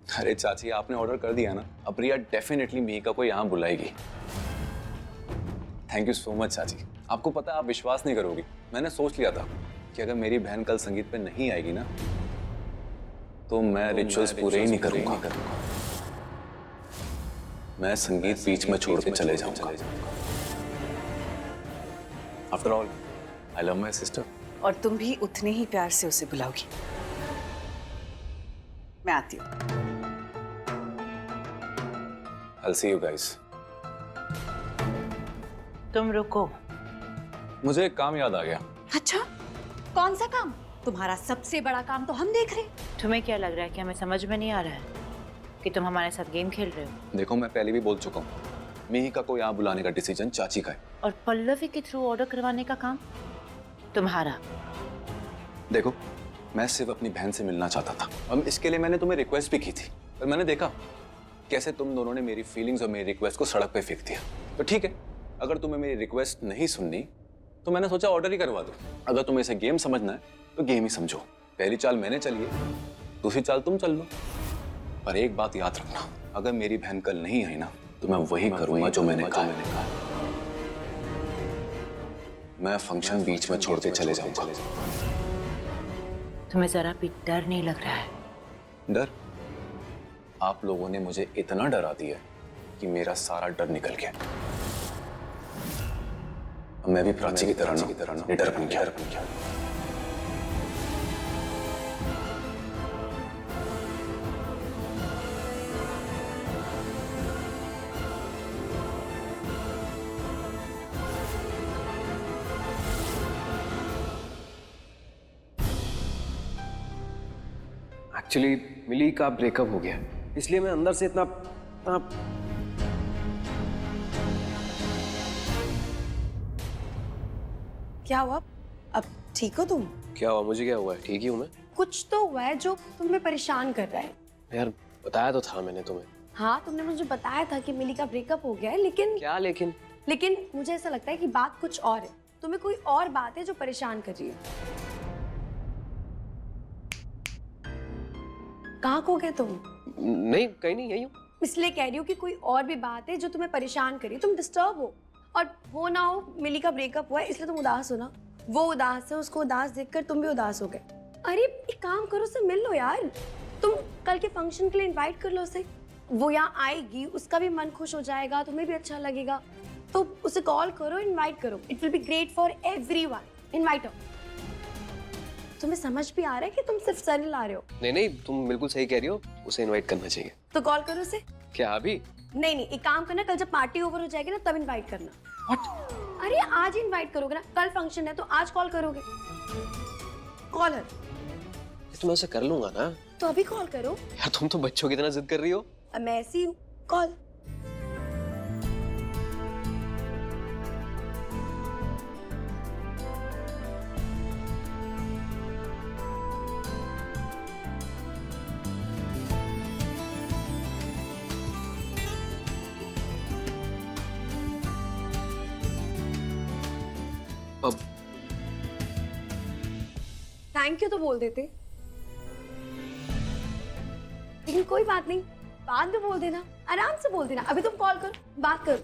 अरे चाची, आपने ऑर्डर कर दिया ना, अब प्रिया डेफिनेटली मिहिका को यहाँ बुलाएगी। थैंक यू सो मच चाची। आपको पता है, आप विश्वास नहीं करोगी, मैंने सोच लिया था कि अगर मेरी बहन कल संगीत पे नहीं आएगी ना, तो मैं रिचुअल्स पूरे ही नहीं करूंगा। मैं संगीत बीच में छोड़ के चले जाऊंगा। After all, I love my sister. और तुम भी उतने ही प्यार से उसे बुलाओगी। मैं आती हूँ। I'll see you guys. तुम रुको। मुझे एक काम याद आ गया। अच्छा, कौन सा काम? तुम्हारा सबसे बड़ा काम तो हम देख रहे हैं। तुम्हें क्या लग रहा है कि हमें समझ में नहीं आ रहा है कि तुम हमारे साथ गेम खेल रहे हो? देखो, मैं पहले भी बोल चुका हूँ, मिहिका को यहाँ बुलाने का डिसीजन चाची का है। और पल्लवी के थ्रू ऑर्डर करवाने का काम तुम्हारा। देखो, मैं सिर्फ अपनी बहन से मिलना चाहता था, और इसके लिए मैंने तुम्हें रिक्वेस्ट भी की थी, पर मैंने देखा कैसे तुम दोनों ने मेरी फीलिंग्स और मेरी रिक्वेस्ट को सड़क पे फेंक दिया। तो ठीक है, अगर तुम्हें मेरी रिक्वेस्ट नहीं सुननी तो मैंने सोचा ऑर्डर ही करवा दो। अगर तुम्हें इसे गेम समझना है तो गेम ही समझो। पहली चाल मैंने चली है, दूसरी चाल तुम चल लो। पर एक बात याद रखना, अगर मेरी बहन कल नहीं आई ना, तो मैं वही करूंगा जो मैंने कहा। मैं फंक्शन बीच में छोड़ के चले जाऊंगा। तुम्हें जरा भी डर नहीं लग रहा है? डर? आप लोगों ने मुझे इतना डरा दिया कि मेरा सारा डर निकल गया। अब मैं भी प्राची की तरह निडर बन गया। एक्चुअली मिली का ब्रेकअप हो गया, इसलिए मैं अंदर से इतना क्या हुआ? अब ठीक हो तुम? क्या हुआ? मुझे क्या हुआ है? ठीक ही हूँ मैं। कुछ तो हुआ है जो तुम्हें परेशान कर रहा है। यार बताया तो था मैंने तुम्हें। हाँ, तुमने मुझे बताया था कि मिली का ब्रेकअप हो गया है, लेकिन क्या लेकिन? लेकिन मुझे ऐसा लगता है कि बात कुछ और है। तुम्हें कोई और बात है जो परेशान कर रही है। कहाँ खो गए तुम? नहीं, कहीं नहीं, यही हूँ। इसलिए कह रही हूँ कि कोई और भी बात है जो तुम्हें परेशान कर रही है। तुम डिस्टर्ब हो, और हो ना हो मिली का ब्रेकअप हुआ है इसलिए तुम उदास हो ना। वो उदास है, उसको उदास देखकर तुम भी उदास हो गए। अरे एक काम करो, उससे मिल लो यार। तुम कल के फंक्शन के लिए इनवाइट कर लो उसे। वो यहाँ आएगी, उसका भी मन खुश हो जाएगा, तुम्हें भी अच्छा लगेगा। तो उसे कॉल करो, इनवाइट करो। It will be great for everyone. Invite हो। तुम्हें समझ भी आ रहा है कि तुम सिर्फ सर ला रहे हो? नहीं, तुम बिल्कुल सही कह रही हो, उसे इनवाइट करना चाहिए। तो कॉल करो उसे। क्या अभी? नहीं, एक काम करना, कल जब पार्टी ओवर हो जाएगी ना तब इनवाइट करना। व्हाट? अरे आज ही इनवाइट करोगे ना, कल फंक्शन है तो आज कॉल करोगे। कॉल है तो मैं उसे कर लूंगा ना। तो अभी कॉल करो। यार तुम तो बच्चों की तरह जिद कर रही हो। अब मैं ऐसी हूँ। कॉल। अब थैंक यू तो बोल देते, लेकिन कोई बात नहीं, बाद में बोल देना, आराम से बोल देना। अभी तुम कॉल करो, बात करो।